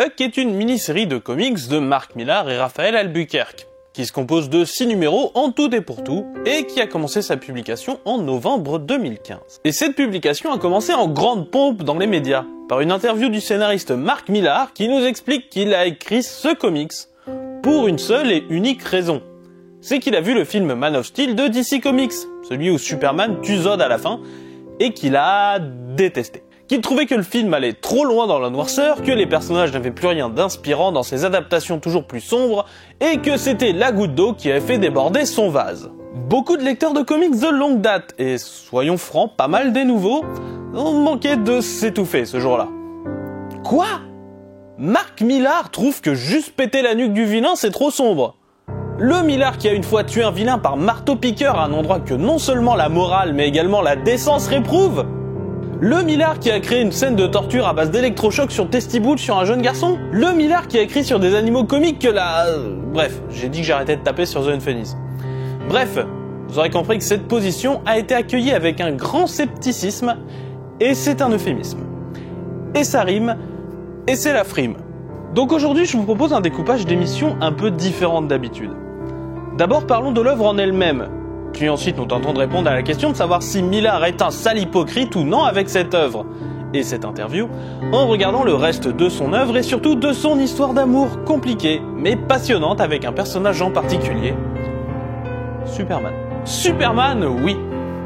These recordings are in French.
Huck est une mini-série de comics de Mark Millar et Raphaël Albuquerque, qui se compose de 6 numéros en tout et pour tout, et qui a commencé sa publication en novembre 2015. Et cette publication a commencé en grande pompe dans les médias, par une interview du scénariste Mark Millar qui nous explique qu'il a écrit ce comics pour une seule et unique raison. C'est qu'il a vu le film Man of Steel de DC Comics, celui où Superman tue Zod à la fin, et qu'il a détesté. Qu'il trouvait que le film allait trop loin dans la noirceur, que les personnages n'avaient plus rien d'inspirant dans ces adaptations toujours plus sombres, et que c'était la goutte d'eau qui avait fait déborder son vase. Beaucoup de lecteurs de comics de longue date, et soyons francs, pas mal des nouveaux, ont manqué de s'étouffer ce jour-là. Quoi ? Mark Millar trouve que juste péter la nuque du vilain c'est trop sombre. Le Millar qui a une fois tué un vilain par marteau-piqueur à un endroit que non seulement la morale mais également la décence réprouve. Le Millar qui a créé une scène de torture à base d'électrochocs sur Testiboule sur un jeune garçon. Le Millar qui a écrit sur des animaux comiques que la... Bref, j'ai dit que j'arrêtais de taper sur The Unfunnies. Bref, vous aurez compris que cette position a été accueillie avec un grand scepticisme, et c'est un euphémisme. Et ça rime, et c'est la frime. Donc aujourd'hui, je vous propose un découpage d'émissions un peu différente d'habitude. D'abord, parlons de l'œuvre en elle-même. Puis ensuite, nous tentons de répondre à la question de savoir si Millar est un sale hypocrite ou non avec cette œuvre et cette interview, en regardant le reste de son œuvre et surtout de son histoire d'amour compliquée, mais passionnante avec un personnage en particulier, Superman. Superman, oui,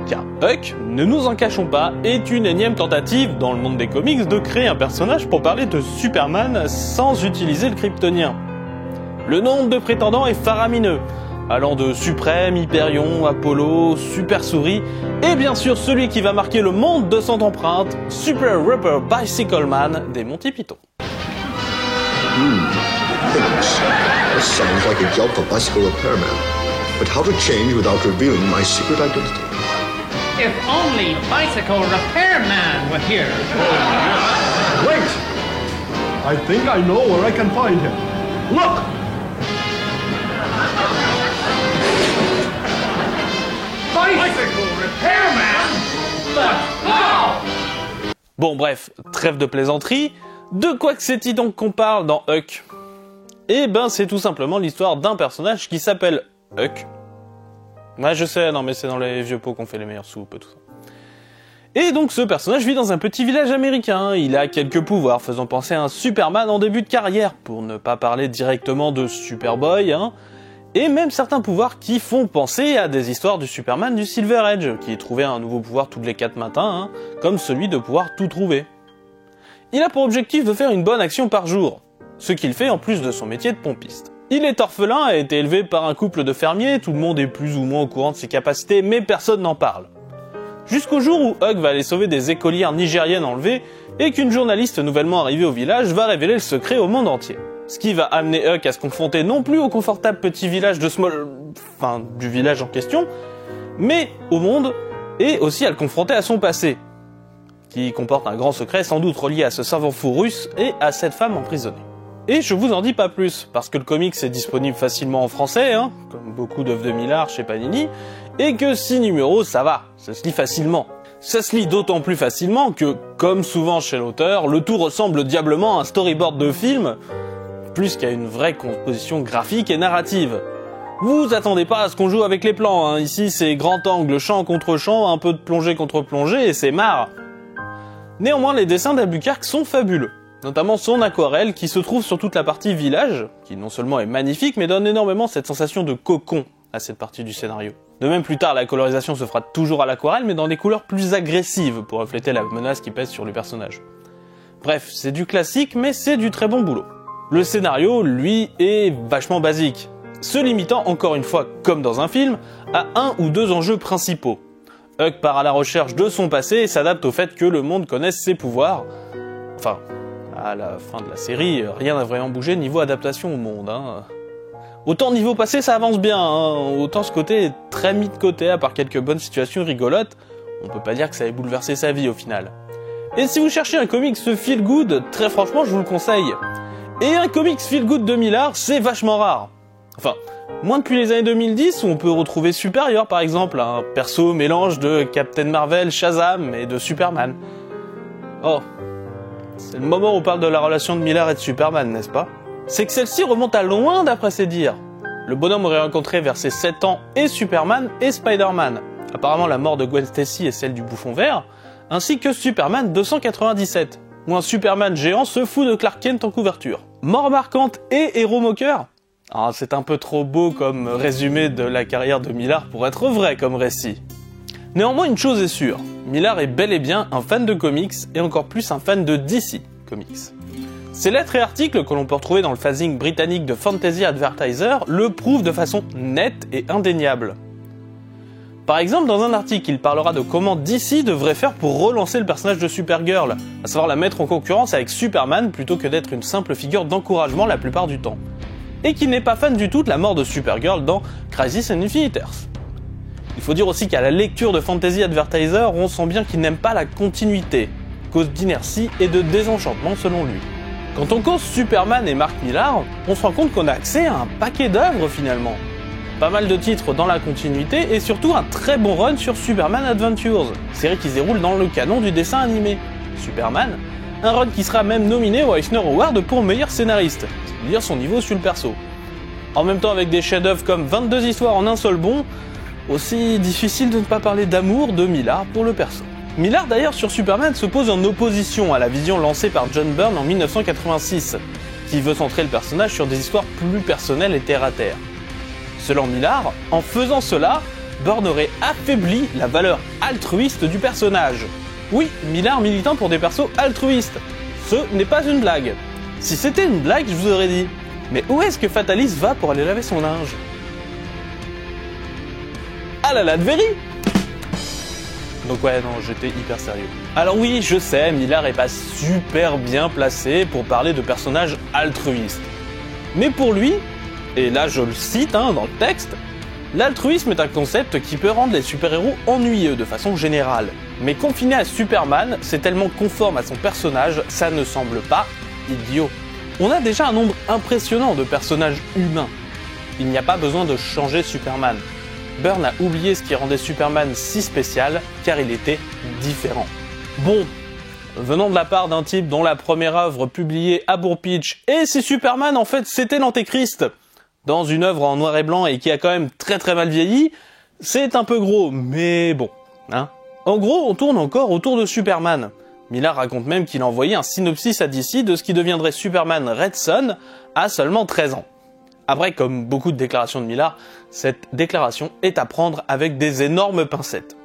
car Huck, ne nous en cachons pas, est une énième tentative dans le monde des comics de créer un personnage pour parler de Superman sans utiliser le kryptonien. Le nombre de prétendants est faramineux, allant de Suprême, Hyperion, Apollo, Super Souris, et bien sûr celui qui va marquer le monde de son empreinte, Super Rubber Bicycle Man des Monty Python. Thanks. This sounds like a job for bicycle repairman. But how to change without revealing my secret identity? If only Bicycle Repairman were here. Wait! I think I know where I can find him. Look! Bicycle Repairman? But how? Bon bref, trêve de plaisanterie, de quoi que c'est-il donc qu'on parle dans Huck ? Eh ben c'est tout simplement l'histoire d'un personnage qui s'appelle Huck. Ouais je sais, non mais c'est dans les vieux pots qu'on fait les meilleures soupes et tout ça. Et donc ce personnage vit dans un petit village américain, il a quelques pouvoirs faisant penser à un Superman en début de carrière, pour ne pas parler directement de Superboy, hein, et même certains pouvoirs qui font penser à des histoires du Superman du Silver Age, qui trouvait un nouveau pouvoir tous les 4 matins, hein, comme celui de pouvoir tout trouver. Il a pour objectif de faire une bonne action par jour, ce qu'il fait en plus de son métier de pompiste. Il est orphelin, a été élevé par un couple de fermiers, tout le monde est plus ou moins au courant de ses capacités, mais personne n'en parle. Jusqu'au jour où Huck va aller sauver des écolières nigériennes enlevées, et qu'une journaliste nouvellement arrivée au village va révéler le secret au monde entier. Ce qui va amener Huck à se confronter non plus au confortable petit village de du village en question, mais au monde, et aussi à le confronter à son passé, qui comporte un grand secret sans doute relié à ce savant fou russe et à cette femme emprisonnée. Et je vous en dis pas plus, parce que le comics est disponible facilement en français, hein, comme beaucoup d'œuvres de Millar chez Panini, et que 6 numéros, ça va, ça se lit facilement. Ça se lit d'autant plus facilement que, comme souvent chez l'auteur, le tout ressemble diablement à un storyboard de film, plus qu'à une vraie composition graphique et narrative. Vous attendez pas à ce qu'on joue avec les plans, hein. Ici c'est grand angle, champ contre champ, un peu de plongée contre plongée, et c'est marre. Néanmoins, les dessins d'Albuquerque sont fabuleux. Notamment son aquarelle qui se trouve sur toute la partie village, qui non seulement est magnifique, mais donne énormément cette sensation de cocon à cette partie du scénario. De même plus tard, la colorisation se fera toujours à l'aquarelle, mais dans des couleurs plus agressives, pour refléter la menace qui pèse sur le personnage. Bref, c'est du classique, mais c'est du très bon boulot. Le scénario, lui, est vachement basique, se limitant encore une fois, comme dans un film, à 1 ou 2 enjeux principaux. Huck part à la recherche de son passé et s'adapte au fait que le monde connaisse ses pouvoirs. Enfin, à la fin de la série, rien n'a vraiment bougé niveau adaptation au monde, hein. Autant niveau passé ça avance bien, hein. Autant ce côté est très mis de côté, à part quelques bonnes situations rigolotes, on peut pas dire que ça ait bouleversé sa vie au final. Et si vous cherchez un comics feel good, très franchement je vous le conseille. Et un comics feel good de Millar, c'est vachement rare. Enfin, moins depuis les années 2010 où on peut retrouver Superior par exemple, un perso mélange de Captain Marvel, Shazam et de Superman. Oh, C'est le moment où on parle de la relation de Miller et de Superman, n'est-ce pas? C'est que celle-ci remonte à loin d'après ses dires. Le bonhomme aurait rencontré vers ses 7 ans et Superman et Spider-Man. Apparemment la mort de Gwen Stacy est celle du bouffon vert, ainsi que Superman 297, où un Superman géant se fout de Clark Kent en couverture. Mort marquante et héros moqueur? Ah, c'est un peu trop beau comme résumé de la carrière de Millar pour être vrai comme récit. Néanmoins, une chose est sûre, Millar est bel et bien un fan de comics et encore plus un fan de DC Comics. Ces lettres et articles que l'on peut retrouver dans le phasing britannique de Fantasy Advertiser le prouvent de façon nette et indéniable. Par exemple, dans un article, il parlera de comment DC devrait faire pour relancer le personnage de Supergirl, à savoir la mettre en concurrence avec Superman plutôt que d'être une simple figure d'encouragement la plupart du temps. Et qu'il n'est pas fan du tout de la mort de Supergirl dans Crisis on Infinite Earths. Il faut dire aussi qu'à la lecture de Fantasy Advertiser, on sent bien qu'il n'aime pas la continuité, cause d'inertie et de désenchantement selon lui. Quand on cause Superman et Mark Millar, on se rend compte qu'on a accès à un paquet d'œuvres finalement. Pas mal de titres dans la continuité et surtout un très bon run sur Superman Adventures, série qui se déroule dans le canon du dessin animé. Superman, un run qui sera même nominé au Eisner Award pour meilleur scénariste, c'est dire son niveau sur le perso. En même temps avec des chefs-d'œuvre comme 22 histoires en un seul bond, aussi difficile de ne pas parler d'amour de Millar pour le perso. Millar d'ailleurs sur Superman se pose en opposition à la vision lancée par John Byrne en 1986, qui veut centrer le personnage sur des histoires plus personnelles et terre-à-terre. Selon Millar, en faisant cela, Byrne aurait affaibli la valeur altruiste du personnage. Oui, Millar militant pour des persos altruistes. Ce n'est pas une blague. Si c'était une blague, je vous aurais dit. Mais où est-ce que Fatalis va pour aller laver son linge? Ah la Latverie! Donc ouais, non, j'étais hyper sérieux. Alors oui, je sais, Millar est pas super bien placé pour parler de personnages altruistes. Mais pour lui, et là je le cite dans le texte, l'altruisme est un concept qui peut rendre les super-héros ennuyeux de façon générale. Mais confiné à Superman, c'est tellement conforme à son personnage, ça ne semble pas idiot. On a déjà un nombre impressionnant de personnages humains. Il n'y a pas besoin de changer Superman. Byrne a oublié ce qui rendait Superman si spécial, car il était différent. Bon, venant de la part d'un type dont la première œuvre publiée à Bourpitch, et si Superman en fait c'était l'Antéchrist, dans une œuvre en noir et blanc et qui a quand même très mal vieilli, c'est un peu gros, mais bon, hein. En gros, on tourne encore autour de Superman. Millar raconte même qu'il a envoyé un synopsis à DC de ce qui deviendrait Superman Red Son à seulement 13 ans. Après, comme beaucoup de déclarations de Millar, cette déclaration est à prendre avec des énormes pincettes.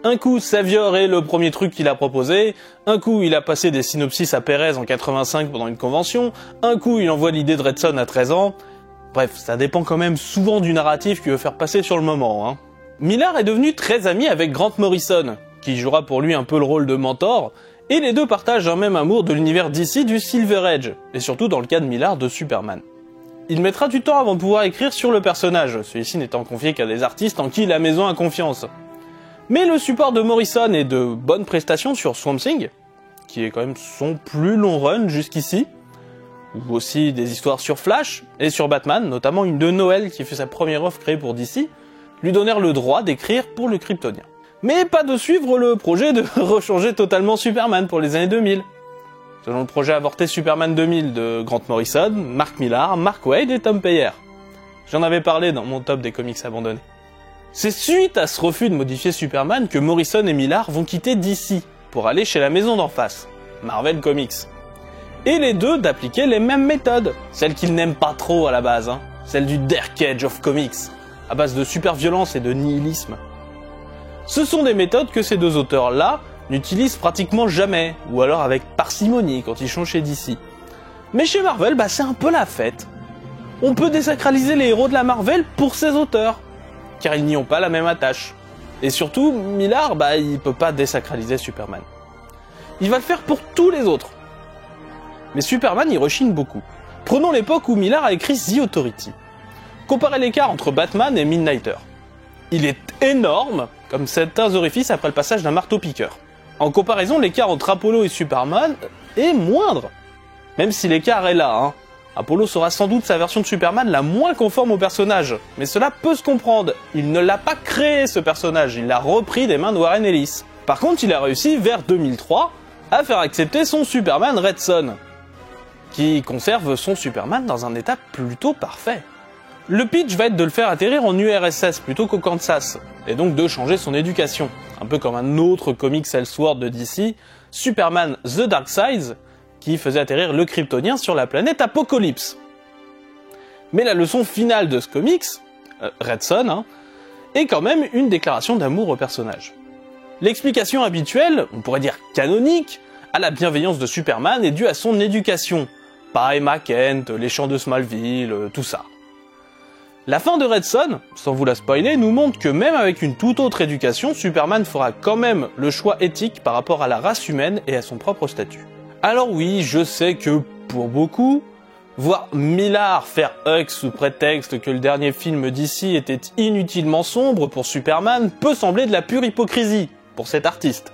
Un coup, Savior est le premier truc qu'il a proposé, un coup, il a passé des synopsis à Perez en 85 pendant une convention, un coup, il envoie l'idée de Red Son à 13 ans. Bref, ça dépend quand même souvent du narratif qu'il veut faire passer sur le moment, hein. Millar est devenu très ami avec Grant Morrison, qui jouera pour lui un peu le rôle de mentor, et les deux partagent un même amour de l'univers DC du Silver Age, et surtout dans le cas de Millar de Superman. Il mettra du temps avant de pouvoir écrire sur le personnage, celui-ci n'étant confié qu'à des artistes en qui la maison a confiance. Mais le support de Morrison est de bonnes prestations sur Swamp Thing, qui est quand même son plus long run jusqu'ici, ou aussi des histoires sur Flash et sur Batman, notamment une de Noël qui fut sa première offre créée pour DC, lui donnèrent le droit d'écrire pour le Kryptonien. Mais pas de suivre le projet de rechanger totalement Superman pour les années 2000. Selon le projet avorté Superman 2000 de Grant Morrison, Mark Millar, Mark Waid et Tom Peyer. J'en avais parlé dans mon top des comics abandonnés. C'est suite à ce refus de modifier Superman que Morrison et Millar vont quitter DC pour aller chez la maison d'en face, Marvel Comics. Et les deux d'appliquer les mêmes méthodes, celles qu'ils n'aiment pas trop à la base, celles du Dark Age of Comics, à base de super-violence et de nihilisme. Ce sont des méthodes que ces deux auteurs-là n'utilisent pratiquement jamais, ou alors avec parcimonie quand ils sont chez DC. Mais chez Marvel, c'est un peu la fête. On peut désacraliser les héros de la Marvel pour ces auteurs, car ils n'y ont pas la même attache. Et surtout, Millar, il peut pas désacraliser Superman. Il va le faire pour tous les autres. Mais Superman, il rechigne beaucoup. Prenons l'époque où Millar a écrit The Authority. Comparez l'écart entre Batman et Midnighter. Il est énorme, comme certains orifices après le passage d'un marteau-piqueur. En comparaison, l'écart entre Apollo et Superman est moindre. Même si l'écart est là, Apollo sera sans doute sa version de Superman la moins conforme au personnage. Mais cela peut se comprendre. Il ne l'a pas créé, ce personnage. Il l'a repris des mains de Warren Ellis. Par contre, il a réussi, vers 2003, à faire accepter son Superman Red Son, qui conserve son Superman dans un état plutôt parfait. Le pitch va être de le faire atterrir en URSS plutôt qu'au Kansas, et donc de changer son éducation, un peu comme un autre comics Elseworld de DC, Superman The Dark Side, qui faisait atterrir le Kryptonien sur la planète Apocalypse. Mais la leçon finale de ce comics, Red Son, est quand même une déclaration d'amour au personnage. L'explication habituelle, on pourrait dire canonique, à la bienveillance de Superman est due à son éducation. Pas Emma Kent, les chants de Smallville, tout ça. La fin de Red Son, sans vous la spoiler, nous montre que même avec une toute autre éducation, Superman fera quand même le choix éthique par rapport à la race humaine et à son propre statut. Alors oui, je sais que, pour beaucoup, voir Millar faire Huck sous prétexte que le dernier film d'ici était inutilement sombre pour Superman peut sembler de la pure hypocrisie pour cet artiste.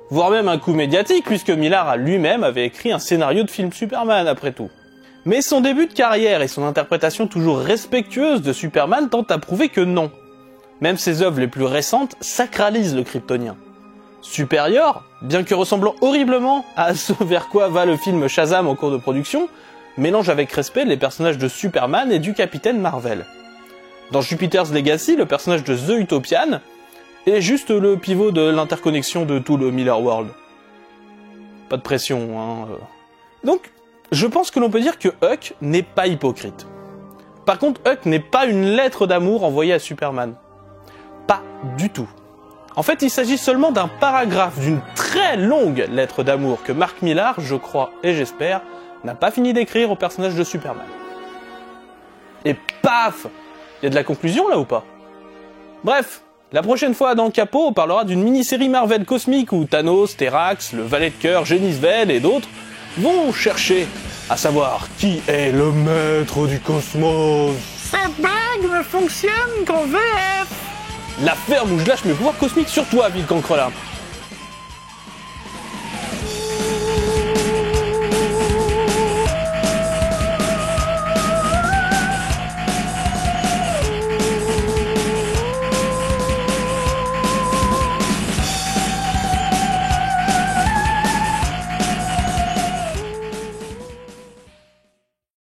Voire même un coup médiatique puisque Millar lui-même avait écrit un scénario de film Superman après tout. Mais son début de carrière et son interprétation toujours respectueuse de Superman tentent à prouver que non. Même ses œuvres les plus récentes sacralisent le Kryptonien. Supérieur, bien que ressemblant horriblement à ce vers quoi va le film Shazam en cours de production, mélange avec respect les personnages de Superman et du Capitaine Marvel. Dans Jupiter's Legacy, le personnage de The Utopian est juste le pivot de l'interconnexion de tout le Millar World. Pas de pression, hein. Donc, je pense que l'on peut dire que Huck n'est pas hypocrite. Par contre, Huck n'est pas une lettre d'amour envoyée à Superman. Pas du tout. En fait, il s'agit seulement d'un paragraphe d'une très longue lettre d'amour que Mark Millar, je crois et j'espère, n'a pas fini d'écrire au personnage de Superman. Et paf! Y a de la conclusion là ou pas? Bref, la prochaine fois dans Capot, on parlera d'une mini-série Marvel cosmique où Thanos, Terrax, le Valet de Cœur, Genisvel et d'autres vont chercher à savoir qui est le maître du cosmos. Cette bague ne fonctionne qu'en VF. La ferme où je lâche mes pouvoirs cosmiques sur toi, Ville Cancrelin.